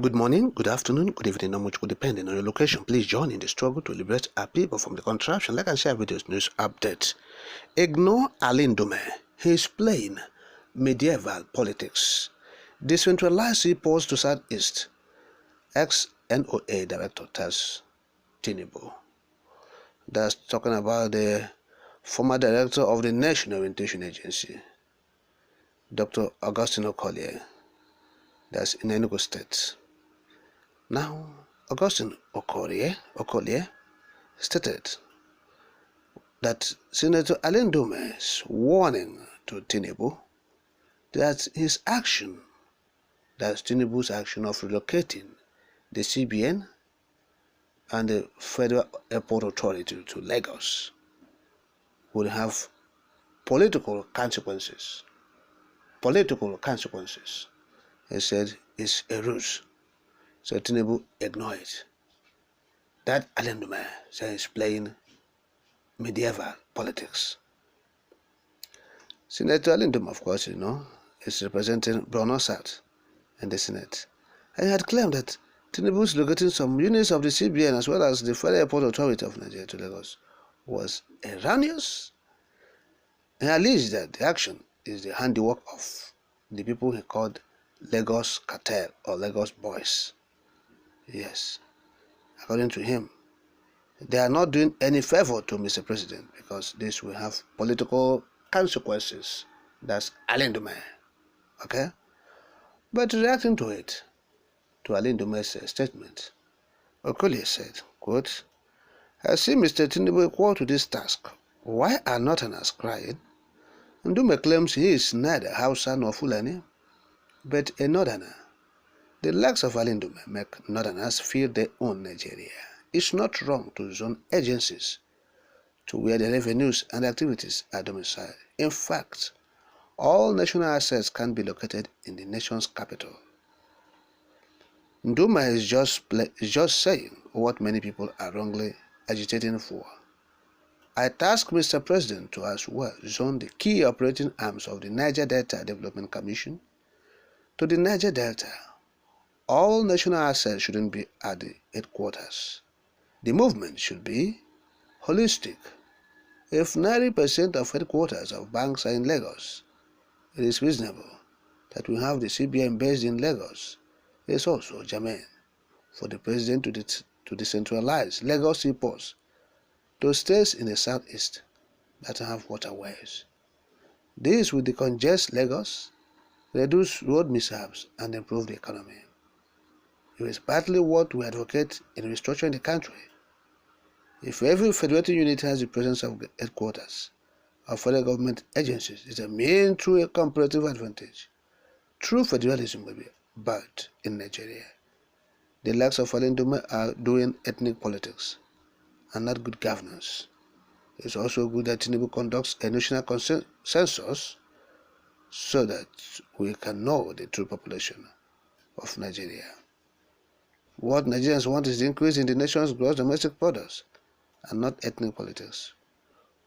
Good morning, good afternoon, good evening, not much good depending on your location. Please join in the struggle to liberate our people from the contraption. Like and share videos, news updates. Ignore Alindume. He is playing medieval politics. Decentralized reports to Southeast. Ex-NOA director tells Tinubu. That's talking about the former director of the National Orientation Agency, Dr. Augustine Okolie. That's in Enugu State. Now, Augustine Okolie stated that Senator Alindume's warning to Tinubu that Tinubu's action of relocating the CBN and the Federal Airport Authority to Lagos would have political consequences. He said it's a ruse. So Tinubu ignored it. That Alindume says he's playing medieval politics. Senator Alindume, of course, is representing Borno South in the Senate. And he had claimed that Tinubu is locating some units of the CBN as well as the Federal Airport Authority of Nigeria to Lagos was erroneous. And alleged that the action is the handiwork of the people he called Lagos Cartel or Lagos Boys. Yes, according to him, they are not doing any favor to Mr. President because this will have political consequences. That's Alindume. Okay? But reacting to it, to Alindume's statement, Okolie said, quote, I see Mr. Tinubu equal to this task. Why are Northerners crying? Ndume claims he is neither Hausa nor Fulani, but a Northerner. The likes of Alindume make Northerners feel they own Nigeria. It's not wrong to zone agencies to where the revenues and activities are domiciled. In fact, all national assets can be located in the nation's capital. Nduma is just saying what many people are wrongly agitating for. I task Mr. President to as well zone the key operating arms of the Niger Delta Development Commission to the Niger Delta. All national assets shouldn't be at the headquarters. The movement should be holistic. If 90% of headquarters of banks are in Lagos, it is reasonable that we have the CBN based in Lagos. It is also germane for the president to decentralize Lagos seaports to states in the southeast that have waterways. This will decongest Lagos, reduce road mishaps, and improve the economy. It is partly what we advocate in restructuring the country. If every federated unit has the presence of headquarters of federal government agencies, it is a mean true comparative advantage. True federalism will be bad in Nigeria. The likes of Alindume are doing ethnic politics and not good governance. It's also good that Tinubu conducts a national census so that we can know the true population of Nigeria. What Nigerians want is the increase in the nation's gross domestic products and not ethnic politics.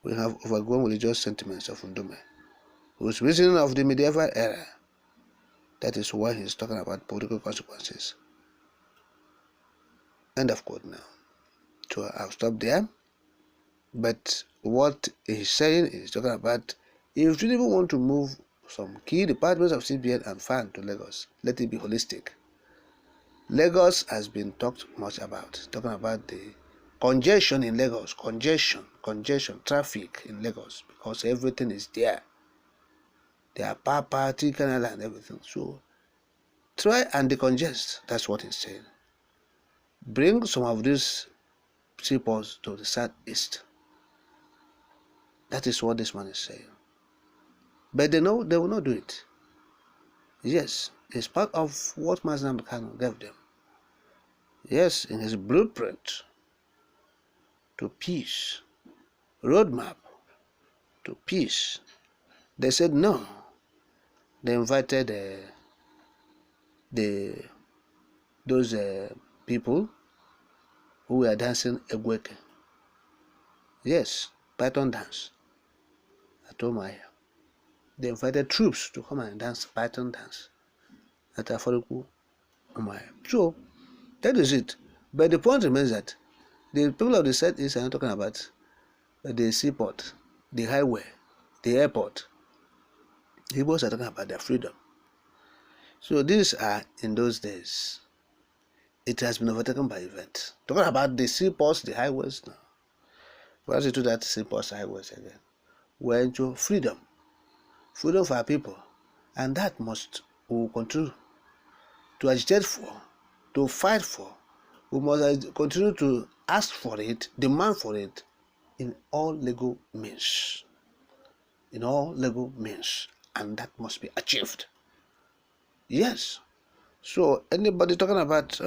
We have overgrown religious sentiments of Ndume, who is reasoning of the medieval era. That is why he is talking about political consequences. End of quote now. So I'll stop there. But what he's saying is talking about if you even want to move some key departments of CBN and FAN to Lagos, let it be holistic. Lagos has been talked much about, talking about the congestion in Lagos, congestion, traffic in Lagos, because everything is there. There are party, canal, and everything. So try and decongest. That's what he's saying. Bring some of these seaports to the southeast. That is what this man is saying. But they know they will not do it. Yes, it's part of what Mazen Khan gave them. Yes, in his blueprint to peace, roadmap to peace, they said no. They invited those people who were dancing Egweke. Yes, Python dance at Omaya. They invited troops to come and dance Python dance at Aforiku So that is it. But the point remains that the people of the Southeast are not talking about the seaport, the highway, the airport. The Igbos are talking about their freedom. So these are in those days. It has been overtaken by events. Talking about the seaports, the highways now. We have to do that seaports, highways again. We're into freedom. Freedom for our people. And that we will continue to agitate for, to fight for. We must continue to ask for it, demand for it in all legal means. In all legal means. And that must be achieved. Yes. So anybody talking about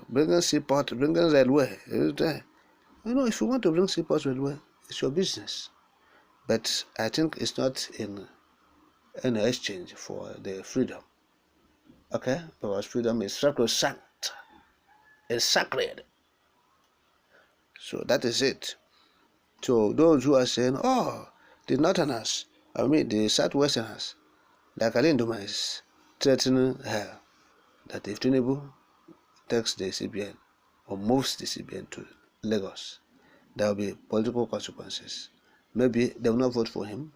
bringing seaport, bringing railway, if you want to bring seaport railway, it's your business. But I think it's not in exchange for the freedom. Okay? Because freedom is sacrosanct. It's sacred. So that is it. So those who are saying, the Northerners, the Southwesterners, like Alinduma is threatening her that if Tinubu takes the CBN or moves the CBN to Lagos, there will be political consequences. Maybe they will not vote for him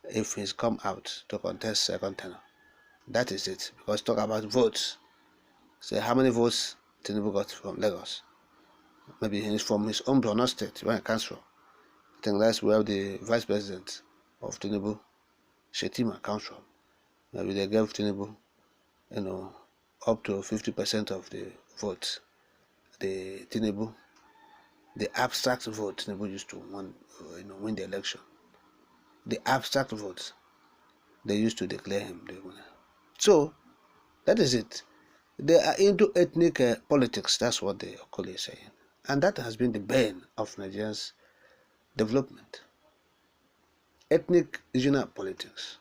if he's come out to contest second tenure. That is it. Because talk about votes. Say how many votes Tinubu got from Lagos. Maybe he's from his own Borno state, where he comes from. I think that's where the vice president of Tinubu, Shetima, comes from. Maybe they gave Tinubu, up to 50% of the votes. The Tinubu, the abstract vote Tinubu used to win the election. The abstract votes, they used to declare him the winner. So that is it. They are into ethnic politics. That's what the Okoli is saying. And that has been the bane of Nigeria's development. Ethnic regional politics.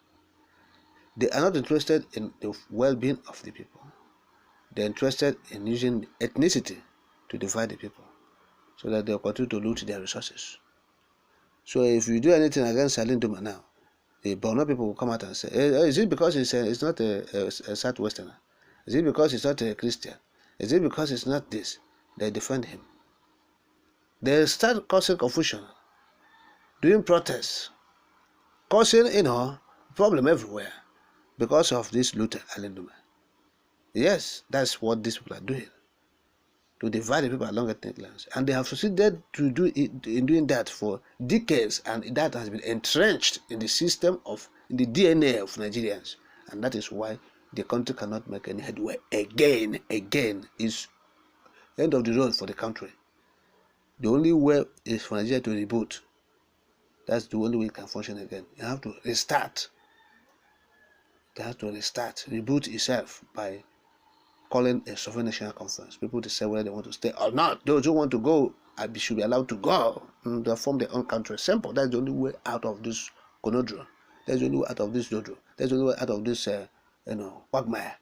They are not interested in the well-being of the people. They are interested in using ethnicity to divide the people so that they will continue to loot their resources. So if you do anything against Alinduma now, the Borno people will come out and say, is it because it's not a Southwesterner? Is it because it's not a Christian? Is it because it's not this? They defend him. They start causing confusion, doing protests, causing, problem everywhere because of this looter, Alinduma. Yes, that's what these people are doing, to divide the people along ethnic lines. And they have succeeded to do it, in doing that for decades, and that has been entrenched in the system in the DNA of Nigerians. And that is why the country cannot make any headway again. Is end of the road for the country. The only way is for Nigeria to reboot. That's the only way it can function again. You have to restart. They have to reboot itself by calling a sovereign national conference. People to say whether they want to stay or not. Those who want to go should be allowed to go. They form their own country. Simple. That's the only way out of this conundrum. That's the only way out of this dojo. That's the only way out of this, quagmire.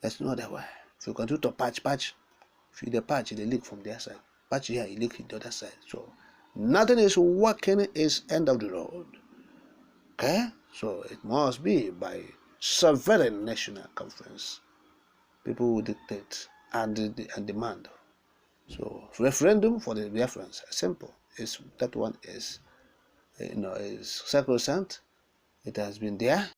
There's no other way. If you continue to patch, if you patch, they leak from their side. Patch here, you leak in the other side. So nothing is working, is end of the road. Okay? So it must be by sovereign national conference. People will dictate and demand. So referendum for the Biafrans, simple. That one is, is sacrosanct. It has been there.